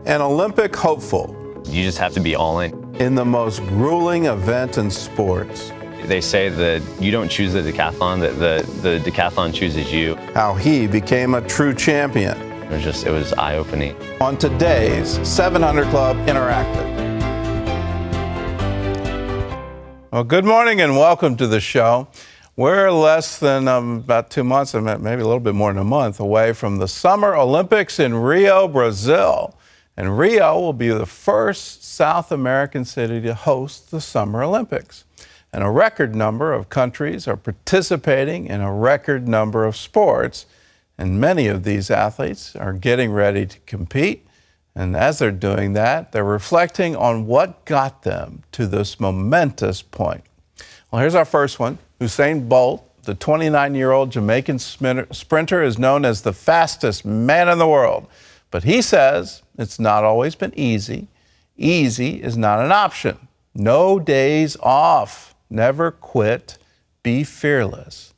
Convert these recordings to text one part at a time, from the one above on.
An Olympic hopeful You just have to be all in. the most grueling event in sports. They say that you don't choose the decathlon, that the decathlon chooses you. How he became a true champion. It was eye-opening. On today's 700 Club Interactive. Well, good morning and welcome to the show. We're less than about 2 months, maybe a little bit more than a month away from the Summer Olympics in Rio, Brazil. And Rio will be the first South American city to host the Summer Olympics. And a record number of countries are participating in a record number of sports. And many of these athletes are getting ready to compete. And as they're doing that, they're reflecting on what got them to this momentous point. Well, here's our first one. Usain Bolt, the 29-year-old Jamaican sprinter, is known as the fastest man in the world. But he says it's not always been easy. Easy is not an option. No days off. Never quit. Be fearless.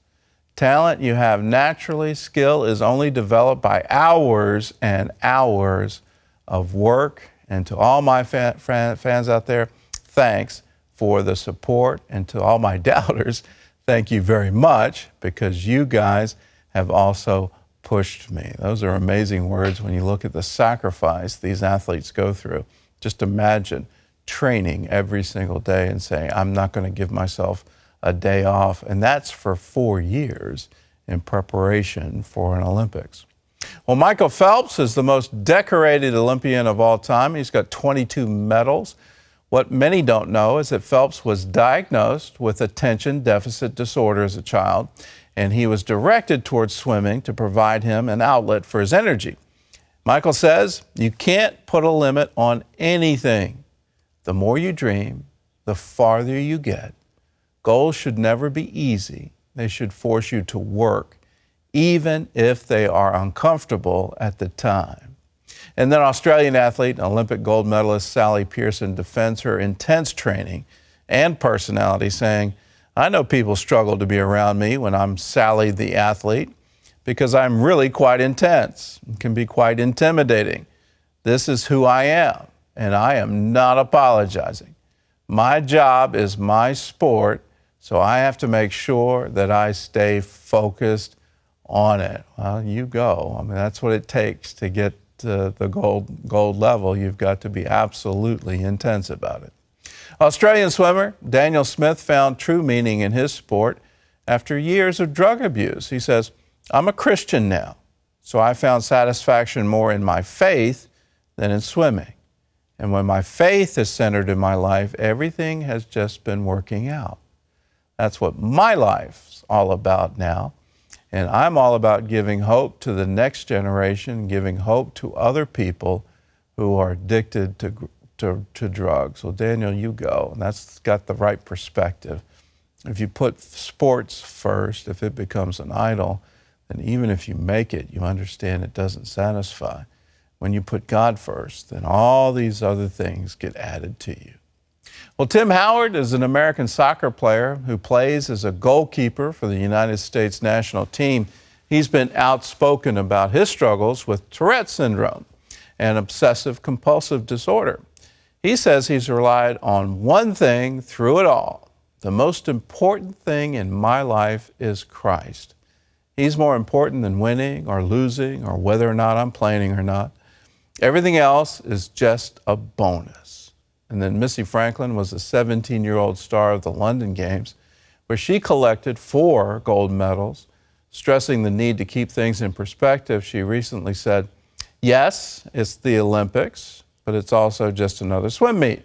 Talent you have naturally, skill is only developed by hours and hours of work. And to all my fans out there, thanks for the support. And to all my doubters, thank you very much, because you guys have also pushed me. Those are amazing words when you look at the sacrifice these athletes go through. Just imagine training every single day and saying, I'm not going to give myself a day off. And that's for 4 years in preparation for an Olympics. Well, Michael Phelps is the most decorated Olympian of all time. He's got 22 medals. What many don't know is that Phelps was diagnosed with attention deficit disorder as a child, and he was directed towards swimming to provide him an outlet for his energy. Michael says, you can't put a limit on anything. The more you dream, the farther you get. Goals should never be easy. They should force you to work, even if they are uncomfortable at the time. And then Australian athlete and Olympic gold medalist Sally Pearson defends her intense training and personality, saying, I know people struggle to be around me when I'm Sally the athlete, because I'm really quite intense. It can be quite intimidating. This is who I am, and I am not apologizing. My job is my sport, so I have to make sure that I stay focused on it. Well, you go. I mean, that's what it takes to get to the gold level. You've got to be absolutely intense about it. Australian swimmer Daniel Smith found true meaning in his sport after years of drug abuse. He says, I'm a Christian now, so I found satisfaction more in my faith than in swimming. And when my faith is centered in my life, everything has just been working out. That's what my life's all about now. And I'm all about giving hope to the next generation, giving hope to other people who are addicted to drugs. Well, Daniel, you go. And that's got the right perspective. If you put sports first, if it becomes an idol, then even if you make it, you understand it doesn't satisfy. When you put God first, then all these other things get added to you. Well, Tim Howard is an American soccer player who plays as a goalkeeper for the United States national team. He's been outspoken about his struggles with Tourette syndrome and obsessive compulsive disorder. He says he's relied on one thing through it all. The most important thing in my life is Christ. He's more important than winning or losing or whether or not I'm playing or not. Everything else is just a bonus. And then Missy Franklin was a 17-year-old star of the London Games, where she collected 4 gold medals. Stressing the need to keep things in perspective, she recently said, yes, it's the Olympics, but it's also just another swim meet.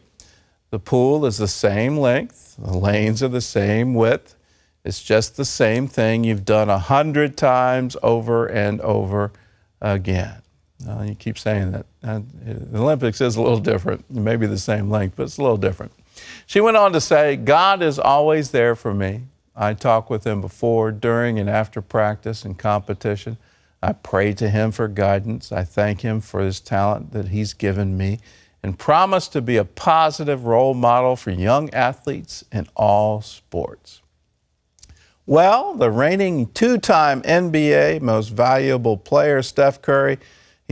The pool is the same length, the lanes are the same width. It's just the same thing you've done 100 times over and over again. You keep saying that. The Olympics is a little different. It may be the same length, but it's a little different. She went on to say, God is always there for me. I talk with him before, during, and after practice and competition. I pray to him for guidance. I thank him for his talent that he's given me and promise to be a positive role model for young athletes in all sports. Well, the reigning 2-time NBA most valuable player, Steph Curry,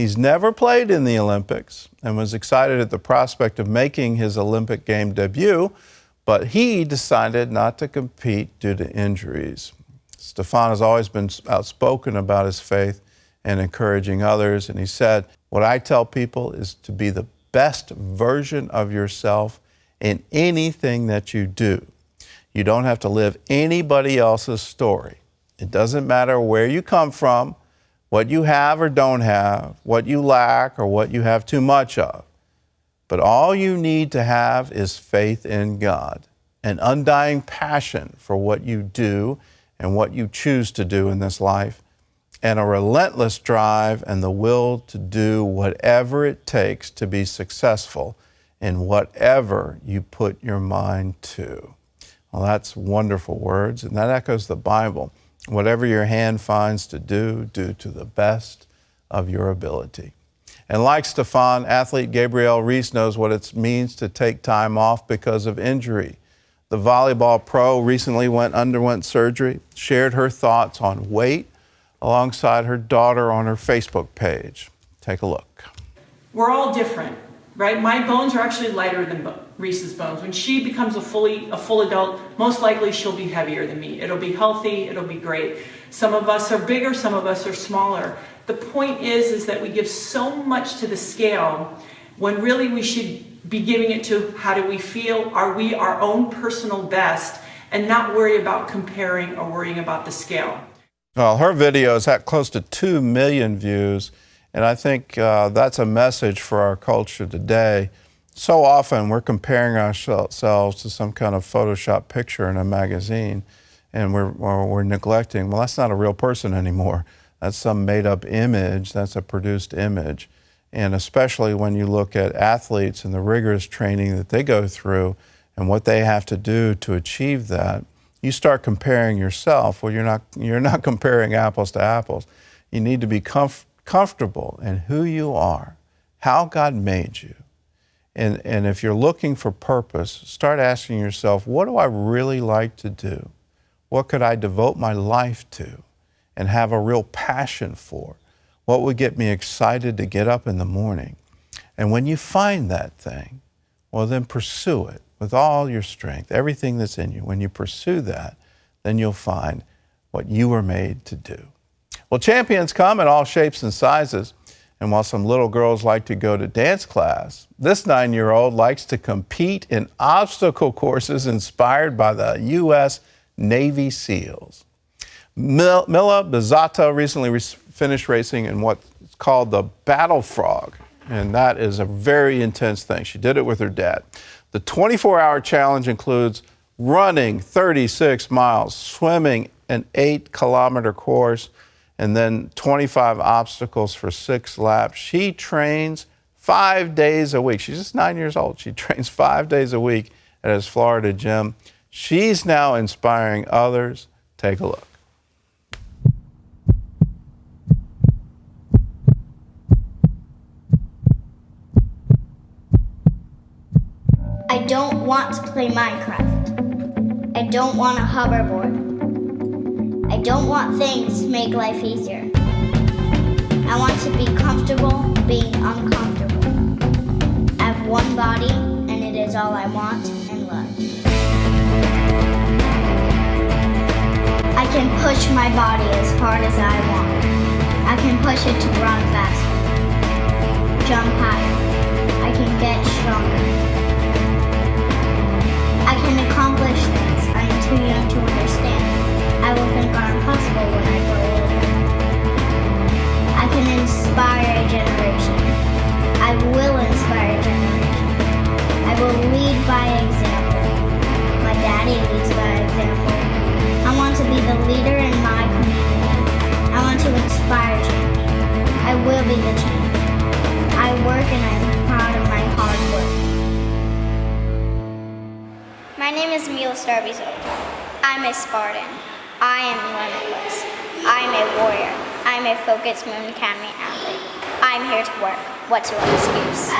He's never played in the Olympics and was excited at the prospect of making his Olympic game debut, but he decided not to compete due to injuries. Stefan has always been outspoken about his faith and encouraging others, and he said, "What I tell people is to be the best version of yourself in anything that you do. You don't have to live anybody else's story. It doesn't matter where you come from, what you have or don't have, what you lack or what you have too much of. But all you need to have is faith in God, an undying passion for what you do and what you choose to do in this life, and a relentless drive and the will to do whatever it takes to be successful in whatever you put your mind to." Well, that's wonderful words, and that echoes the Bible. Whatever your hand finds to do, do to the best of your ability. And like Stefan, athlete Gabrielle Reece knows what it means to take time off because of injury. The volleyball pro recently underwent surgery, shared her thoughts on weight alongside her daughter on her Facebook page. Take a look. We're all different, right? My bones are actually lighter than Reese's bones. When she becomes a full adult, most likely she'll be heavier than me. It'll be healthy, it'll be great. Some of us are bigger, some of us are smaller. The point is that we give so much to the scale when really we should be giving it to how do we feel? Are we our own personal best? And not worry about comparing or worrying about the scale. Well, her videos had close to 2 million views, and I think that's a message for our culture today. So often we're comparing ourselves to some kind of Photoshop picture in a magazine, and we're neglecting, well, that's not a real person anymore. That's some made-up image. That's a produced image. And especially when you look at athletes and the rigorous training that they go through and what they have to do to achieve that, you start comparing yourself. Well, you're not comparing apples to apples. You need to be comfortable in who you are, how God made you. And if you're looking for purpose, start asking yourself, what do I really like to do? What could I devote my life to and have a real passion for? What would get me excited to get up in the morning? And when you find that thing, well, then pursue it with all your strength, everything that's in you. When you pursue that, then you'll find what you were made to do. Well, champions come in all shapes and sizes. And while some little girls like to go to dance class, this 9-year-old likes to compete in obstacle courses inspired by the U.S. Navy SEALs. Mila Bizzato recently finished racing in what's called the Battle Frog, and that is a very intense thing. She did it with her dad. The 24-hour challenge includes running 36 miles, swimming an 8-kilometer course, and then 25 obstacles for 6 laps. She trains 5 days a week. She's just 9 years old. She trains 5 days a week at his Florida gym. She's now inspiring others. Take a look. I don't want to play Minecraft. I don't want a hoverboard. I don't want things to make life easier. I want to be comfortable being uncomfortable. I have one body, and it is all I want and love. I can push my body as hard as I want. I can push it to run faster, jump higher. I can get stronger. I can accomplish things I am too young to understand. I will think are impossible when I grow older. I can inspire a generation. I will inspire a generation. I will lead by example. My daddy leads by example. I want to be the leader in my community. I want to inspire change. I will be the change. I work and I'm proud of my hard work. My name is Mila Starbizo. I'm a Spartan. I am limitless. I'm a warrior. I'm a Focus Moon Academy athlete. I'm here to work. What's your excuse?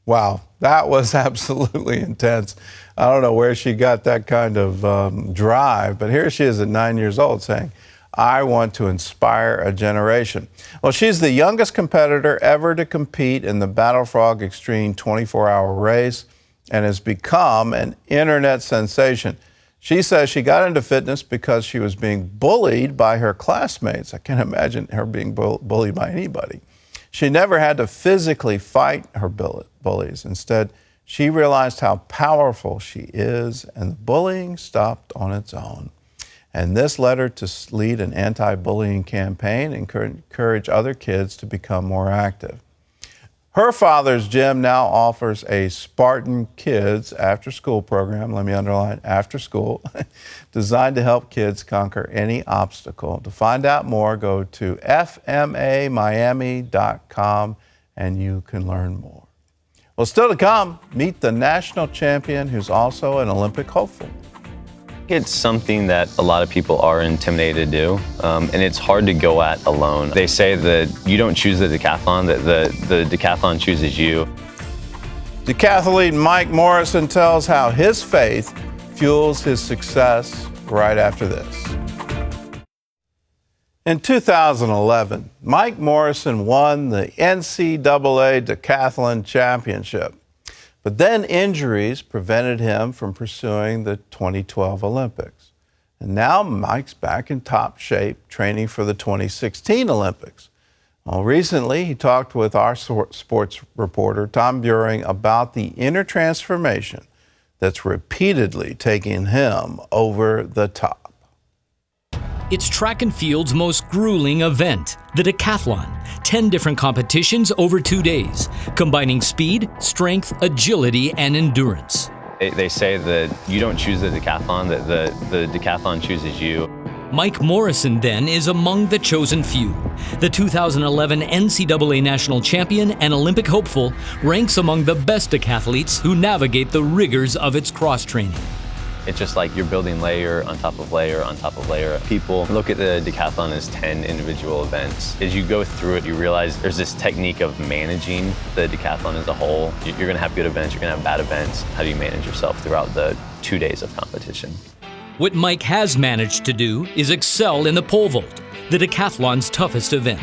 Wow, that was absolutely intense. I don't know where she got that kind of drive, but here she is at 9 years old saying, I want to inspire a generation. Well, she's the youngest competitor ever to compete in the Battle Frog Extreme 24-hour race and has become an internet sensation. She says she got into fitness because she was being bullied by her classmates. I can't imagine her being bullied by anybody. She never had to physically fight her bullies. Instead, she realized how powerful she is, and the bullying stopped on its own. And this led her to lead an anti-bullying campaign and encourage other kids to become more active. Her father's gym now offers a Spartan Kids after-school program, let me underline, after school, designed to help kids conquer any obstacle. To find out more, go to fmamiami.com and you can learn more. Well, still to come, meet the national champion who's also an Olympic hopeful. It's something that a lot of people are intimidated to do, and it's hard to go at alone. They say that you don't choose the decathlon, that the decathlon chooses you. Decathlete Mike Morrison tells how his faith fuels his success right after this. In 2011, Mike Morrison won the NCAA Decathlon Championship. But then injuries prevented him from pursuing the 2012 Olympics. And now Mike's back in top shape, training for the 2016 Olympics. Well, recently he talked with our sports reporter, Tom Buring, about the inner transformation that's repeatedly taking him over the top. It's track and field's most grueling event, the decathlon. 10 different competitions over 2 days, combining speed, strength, agility, and endurance. They say that you don't choose the decathlon, that the decathlon chooses you. Mike Morrison, then, is among the chosen few. The 2011 NCAA national champion and Olympic hopeful ranks among the best decathletes who navigate the rigors of its cross-training. It's just like you're building layer on top of layer on top of layer. People look at the decathlon as 10 individual events. As you go through it, you realize there's this technique of managing the decathlon as a whole. You're gonna have good events, you're gonna have bad events. How do you manage yourself throughout the 2 days of competition? What Mike has managed to do is excel in the pole vault, the decathlon's toughest event.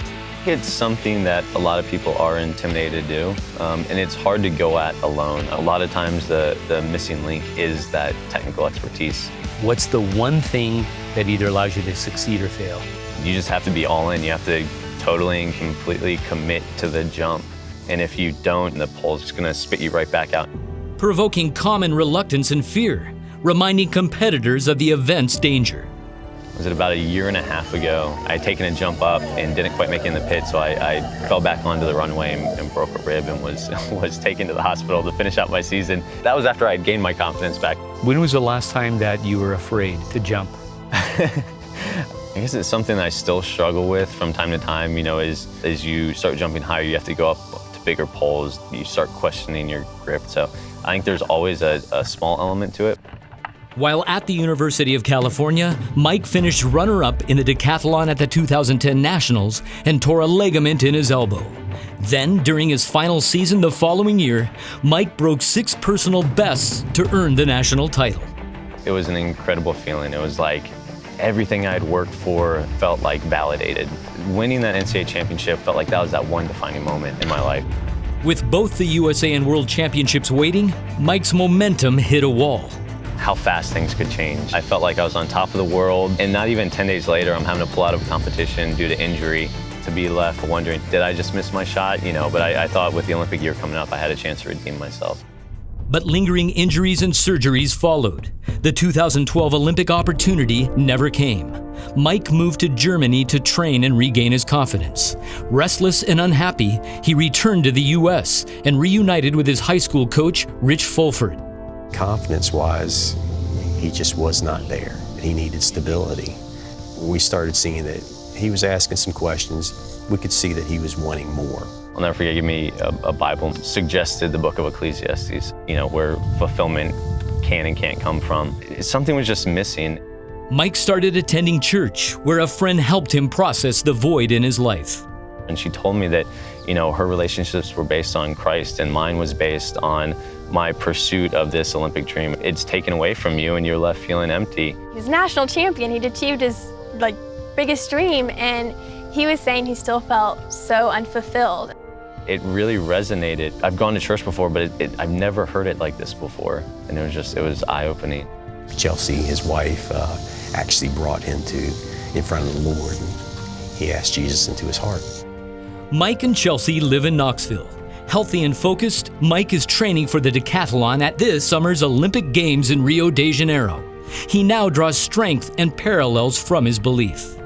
It's something that a lot of people are intimidated to do, and it's hard to go at alone. A lot of times the missing link is that technical expertise. What's the one thing that either allows you to succeed or fail? You just have to be all in. You have to totally and completely commit to the jump. And if you don't, the pole's just gonna spit you right back out. Provoking common reluctance and fear, reminding competitors of the event's danger. Was it about a year and a half ago? I had taken a jump up and didn't quite make it in the pit, so I fell back onto the runway and broke a rib and was taken to the hospital to finish out my season. That was after I had gained my confidence back. When was the last time that you were afraid to jump? I guess it's something that I still struggle with from time to time. You know, as you start jumping higher, you have to go up to bigger poles. You start questioning your grip. So I think there's always a small element to it. While at the University of California, Mike finished runner-up in the decathlon at the 2010 Nationals and tore a ligament in his elbow. Then, during his final season the following year, Mike broke 6 personal bests to earn the national title. It was an incredible feeling. It was like everything I'd worked for felt like validated. Winning that NCAA championship felt like that was that one defining moment in my life. With both the USA and World Championships waiting, Mike's momentum hit a wall. How fast things could change. I felt like I was on top of the world, and not even 10 days later, I'm having to pull out of a competition due to injury, to be left wondering, did I just miss my shot? You know, but I thought with the Olympic year coming up, I had a chance to redeem myself. But lingering injuries and surgeries followed. The 2012 Olympic opportunity never came. Mike moved to Germany to train and regain his confidence. Restless and unhappy, he returned to the U.S. and reunited with his high school coach, Rich Fulford. Confidence-wise, he just was not there. He needed stability. We started seeing that he was asking some questions. We could see that he was wanting more. I'll never forget, give me a Bible, suggested the book of Ecclesiastes, you know, where fulfillment can and can't come from. Something was just missing. Mike started attending church, where a friend helped him process the void in his life. And she told me that, you know, her relationships were based on Christ and mine was based on my pursuit of this Olympic dream. It's taken away from you and you're left feeling empty. He's national champion. He'd achieved his biggest dream, and he was saying he still felt so unfulfilled. It really resonated. I've gone to church before, but I've never heard it like this before. And it was eye-opening. Chelsea, his wife, actually brought him in front of the Lord, and he asked Jesus into his heart. Mike and Chelsea live in Knoxville. Healthy and focused, Mike is training for the decathlon at this summer's Olympic Games in Rio de Janeiro. He now draws strength and parallels from his belief.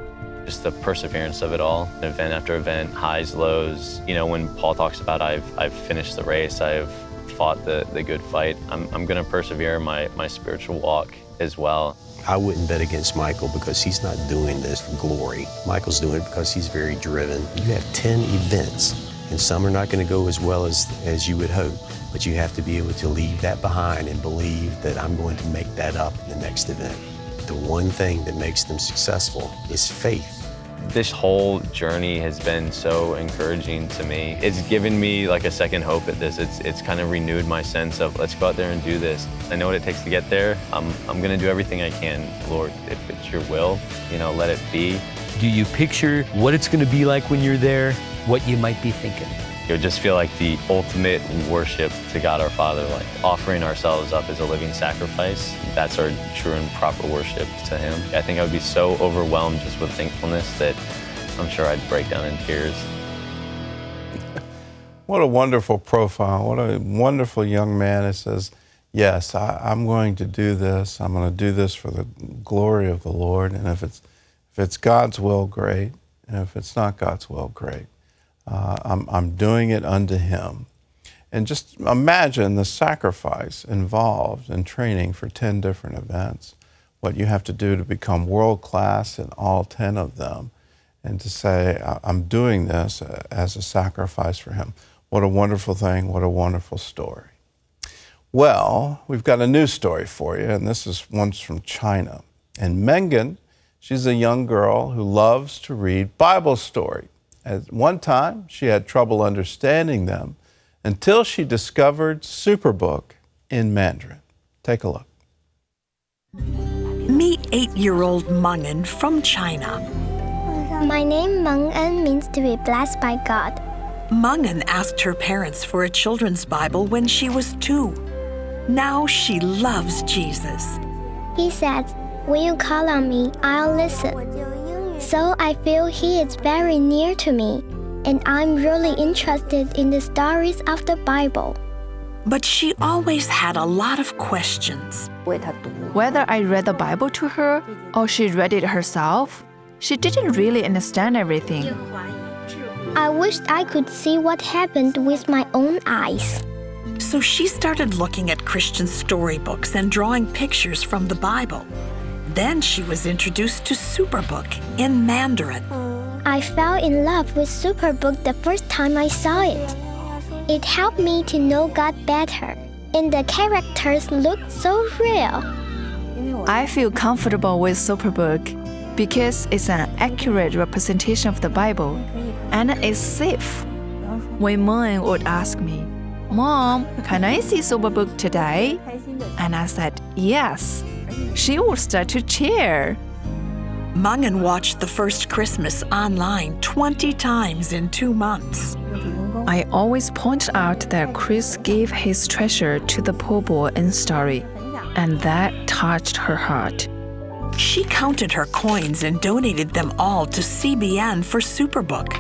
Just the perseverance of it all, event after event, highs, lows. You know, when Paul talks about I've finished the race, I've fought the good fight, I'm going to persevere in my spiritual walk as well. I wouldn't bet against Michael because he's not doing this for glory. Michael's doing it because he's very driven. You have 10 events, and some are not going to go as well as you would hope, but you have to be able to leave that behind and believe that I'm going to make that up in the next event. The one thing that makes them successful is faith. This whole journey has been so encouraging to me. It's given me like a second hope at this. It's kind of renewed my sense of let's go out there and do this. I know what it takes to get there. I'm going to do everything I can. Lord, if it's your will, let it be. Do you picture what it's going to be like when you're there, what you might be thinking? It would just feel like the ultimate worship to God our Father, like offering ourselves up as a living sacrifice. That's our true and proper worship to Him. I think I would be so overwhelmed just with thankfulness that I'm sure I'd break down in tears. What a wonderful profile. What a wonderful young man. It says, yes, I'm going to do this. I'm going to do this for the glory of the Lord. And if it's God's will, great. And if it's not God's will, great. I'm doing it unto Him. And just imagine the sacrifice involved in training for 10 different events, what you have to do to become world-class in all 10 of them, and to say, I'm doing this as a sacrifice for Him. What a wonderful thing, what a wonderful story. Well, we've got a new story for you, and this is one from China. And Mengan, she's a young girl who loves to read Bible stories. At one time, she had trouble understanding them until she discovered Superbook in Mandarin. Take a look. Meet 8-year-old Mengan from China. My name Mengan means to be blessed by God. Mengan asked her parents for a children's Bible when she was 2. Now she loves Jesus. He said, when you call on me, I'll listen. So I feel He is very near to me, and I'm really interested in the stories of the Bible. But she always had a lot of questions. Whether I read the Bible to her or she read it herself, she didn't really understand everything. I wished I could see what happened with my own eyes. So she started looking at Christian storybooks and drawing pictures from the Bible. Then she was introduced to Superbook in Mandarin. I fell in love with Superbook the first time I saw it. It helped me to know God better, and the characters looked so real. I feel comfortable with Superbook because it's an accurate representation of the Bible, and it's safe. When Mom would ask me, Mom, can I see Superbook today? And I said, yes. She would start to cheer. Mengan watched the first Christmas online 20 times in 2 months. I always point out that Chris gave his treasure to the poor boy in story, and that touched her heart. She counted her coins and donated them all to CBN for Superbook.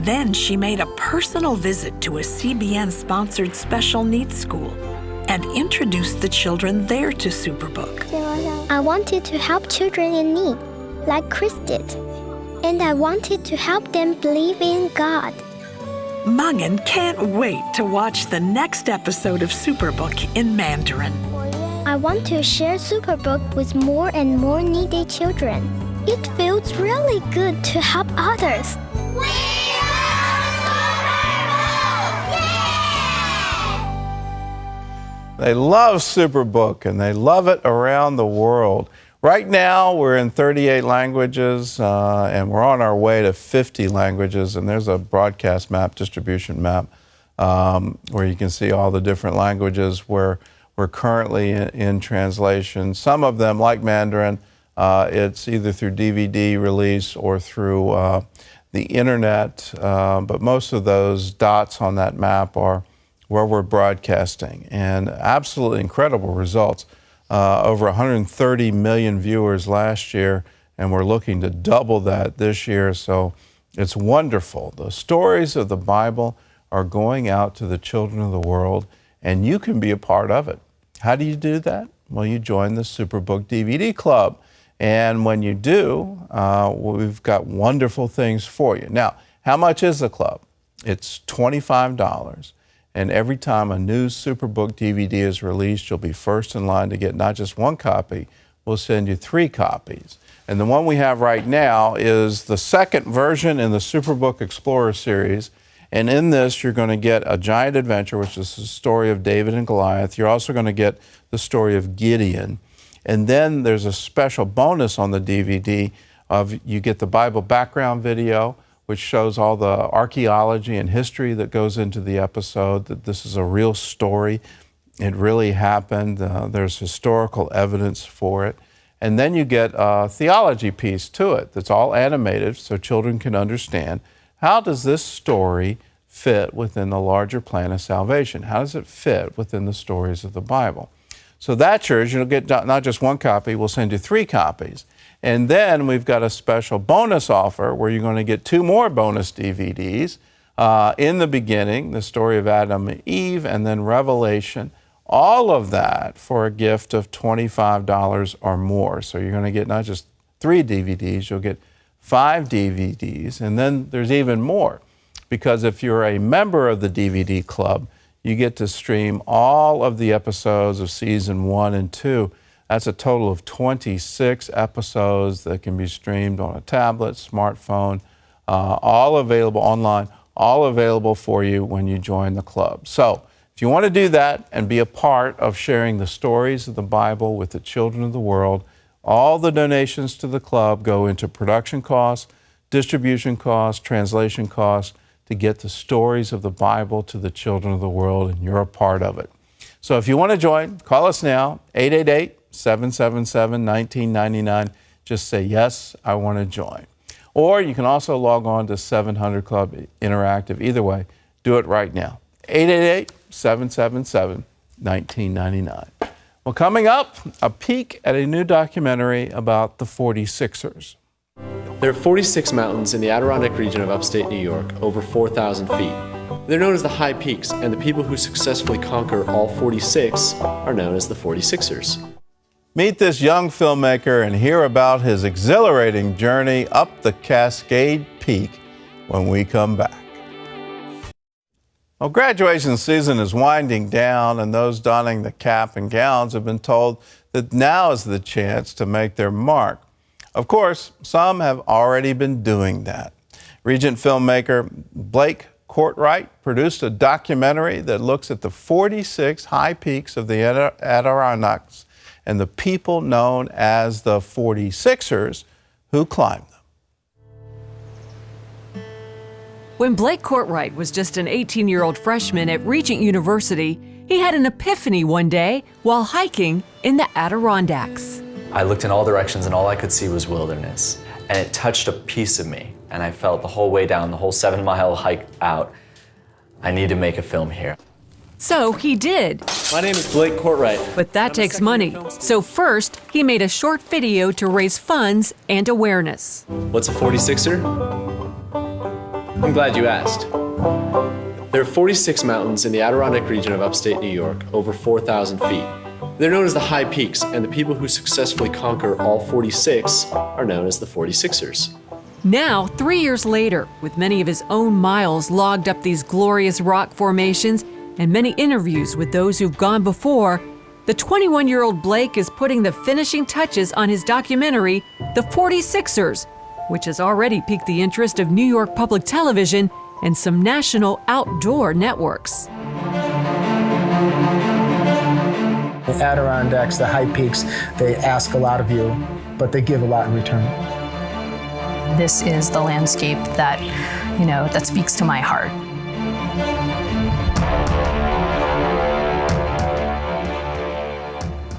Then she made a personal visit to a CBN-sponsored special needs school and introduced the children there to Superbook. I wanted to help children in need, like Chris did. And I wanted to help them believe in God. Mengan can't wait to watch the next episode of Superbook in Mandarin. I want to share Superbook with more and more needy children. It feels really good to help others. They love Superbook, and they love it around the world. Right now, we're in 38 languages, and we're on our way to 50 languages. And there's a broadcast map, distribution map, where you can see all the different languages where we're currently in translation. Some of them, like Mandarin, It's either through DVD release or through the internet, but most of those dots on that map are where we're broadcasting, and absolutely incredible results. Over 130 million viewers last year, and we're looking to double that this year, so it's wonderful. The stories of the Bible are going out to the children of the world, and you can be a part of it. How do you do that? Well, you join the Superbook DVD Club. And when you do, we've got wonderful things for you. Now, how much is the club? It's $25. And every time a new Superbook DVD is released, you'll be first in line to get not just one copy, we'll send you 3 copies. And the one we have right now is the second version in the Superbook Explorer series. And in this, you're going to get a giant adventure, which is the story of David and Goliath. You're also going to get the story of Gideon. And then there's a special bonus on the DVD of you get the Bible background video, which shows all the archaeology and history that goes into the episode, that this is a real story. It really happened. There's historical evidence for it. And then you get a theology piece to it that's all animated so children can understand how does this story fit within the larger plan of salvation? How does it fit within the stories of the Bible? So that's yours. You'll get not just one copy, we'll send you 3 copies. And then we've got a special bonus offer where you're going to get 2 more bonus DVDs. In the beginning, the story of Adam and Eve, and then Revelation. All of that for a gift of $25 or more. So you're going to get not just 3 DVDs, you'll get 5 DVDs. And then there's even more, because if you're a member of the DVD Club, you get to stream all of the episodes of season 1 and 2. That's a total of 26 episodes that can be streamed on a tablet, smartphone, all available online, all available for you when you join the club. So if you want to do that and be a part of sharing the stories of the Bible with the children of the world, all the donations to the club go into production costs, distribution costs, translation costs, to get the stories of the Bible to the children of the world, and you're a part of it. So if you want to join, call us now, 888-777-1999. Just say, yes, I want to join. Or you can also log on to 700 Club Interactive. Either way, do it right now, 888-777-1999. Well, coming up, a peek at a new documentary about the 46ers. There are 46 mountains in the Adirondack region of upstate New York, over 4,000 feet. They're known as the High Peaks, and the people who successfully conquer all 46 are known as the 46ers. Meet this young filmmaker and hear about his exhilarating journey up the Cascade Peak when we come back. Well, graduation season is winding down, and those donning the cap and gowns have been told that now is the chance to make their mark. Of course, some have already been doing that. Regent filmmaker Blake Courtright produced a documentary that looks at the 46 high peaks of the Adirondacks and the people known as the 46ers who climbed them. When Blake Courtright was just an 18-year-old freshman at Regent University, he had an epiphany one day while hiking in the Adirondacks. I looked in all directions and all I could see was wilderness. And it touched a piece of me. And I felt the whole way down, the whole 7-mile hike out, I need to make a film here. So he did. My name is Blake Courtright. But that takes money. So first, he made a short video to raise funds and awareness. What's a 46er? I'm glad you asked. There are 46 mountains in the Adirondack region of upstate New York, over 4,000 feet. They're known as the High Peaks, and the people who successfully conquer all 46 are known as the 46ers. Now, 3 years later, with many of his own miles logged up these glorious rock formations and many interviews with those who've gone before, the 21-year-old Blake is putting the finishing touches on his documentary, The 46ers, which has already piqued the interest of New York Public Television and some national outdoor networks. The Adirondacks, the High Peaks, they ask a lot of you, but they give a lot in return. This is the landscape that, that speaks to my heart.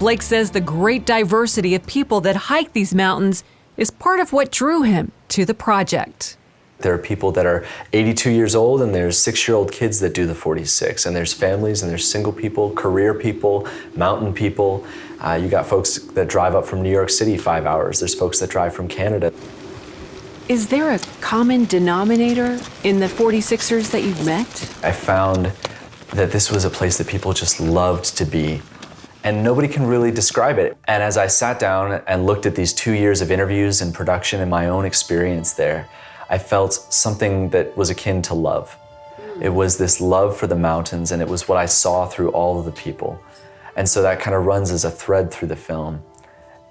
Blake says the great diversity of people that hike these mountains is part of what drew him to the project. There are people that are 82 years old, and there's 6-year-old kids that do the 46, and there's families, and there's single people, career people, mountain people. You got folks that drive up from New York City 5 hours. There's folks that drive from Canada. Is there a common denominator in the 46ers that you've met? I found that this was a place that people just loved to be, and nobody can really describe it. And as I sat down and looked at these 2 years of interviews and production and my own experience there, I felt something that was akin to love. It was this love for the mountains, and it was what I saw through all of the people. And so that kind of runs as a thread through the film.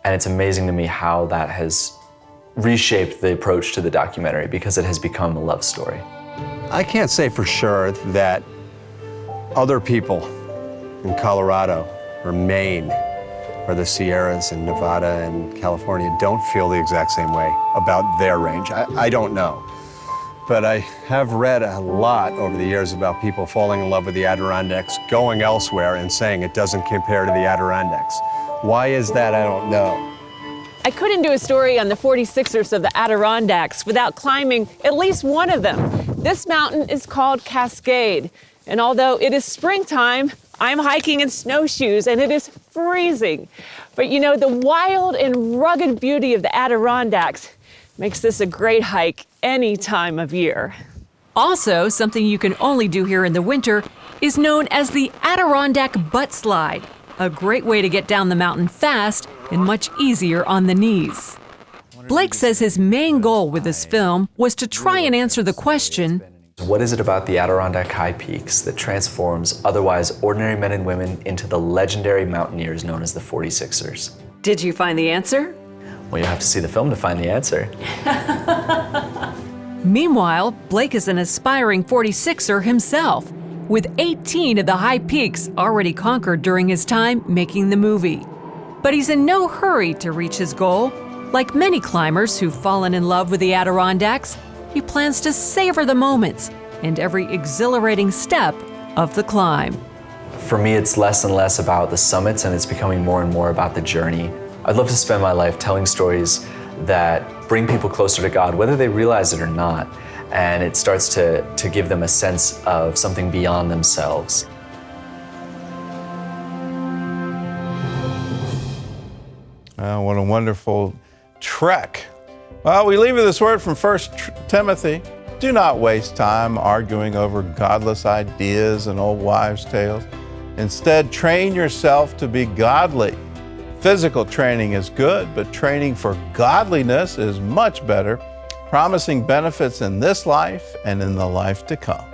And it's amazing to me how that has reshaped the approach to the documentary, because it has become a love story. I can't say for sure that other people in Colorado or Maine or the Sierras and Nevada and California don't feel the exact same way about their range. I don't know. But I have read a lot over the years about people falling in love with the Adirondacks, going elsewhere and saying it doesn't compare to the Adirondacks. Why is that? I don't know. I couldn't do a story on the 46ers of the Adirondacks without climbing at least one of them. This mountain is called Cascade. And although it is springtime, I'm hiking in snowshoes and it is freezing. But you know, the wild and rugged beauty of the Adirondacks makes this a great hike any time of year. Also, something you can only do here in the winter is known as the Adirondack Butt Slide, a great way to get down the mountain fast and much easier on the knees. Blake says his main goal with this film was to try and answer the question, what is it about the Adirondack High Peaks that transforms otherwise ordinary men and women into the legendary mountaineers known as the 46ers? Did you find the answer? Well, you have to see the film to find the answer. Meanwhile, Blake is an aspiring 46er himself, with 18 of the high peaks already conquered during his time making the movie. But he's in no hurry to reach his goal. Like many climbers who've fallen in love with the Adirondacks, he plans to savor the moments and every exhilarating step of the climb. For me, it's less and less about the summits, and it's becoming more and more about the journey. I'd love to spend my life telling stories that bring people closer to God, whether they realize it or not, and it starts to give them a sense of something beyond themselves. What a wonderful trek. Well, we leave you this word from 1 Timothy. Do not waste time arguing over godless ideas and old wives' tales. Instead, train yourself to be godly. Physical training is good, but training for godliness is much better, promising benefits in this life and in the life to come.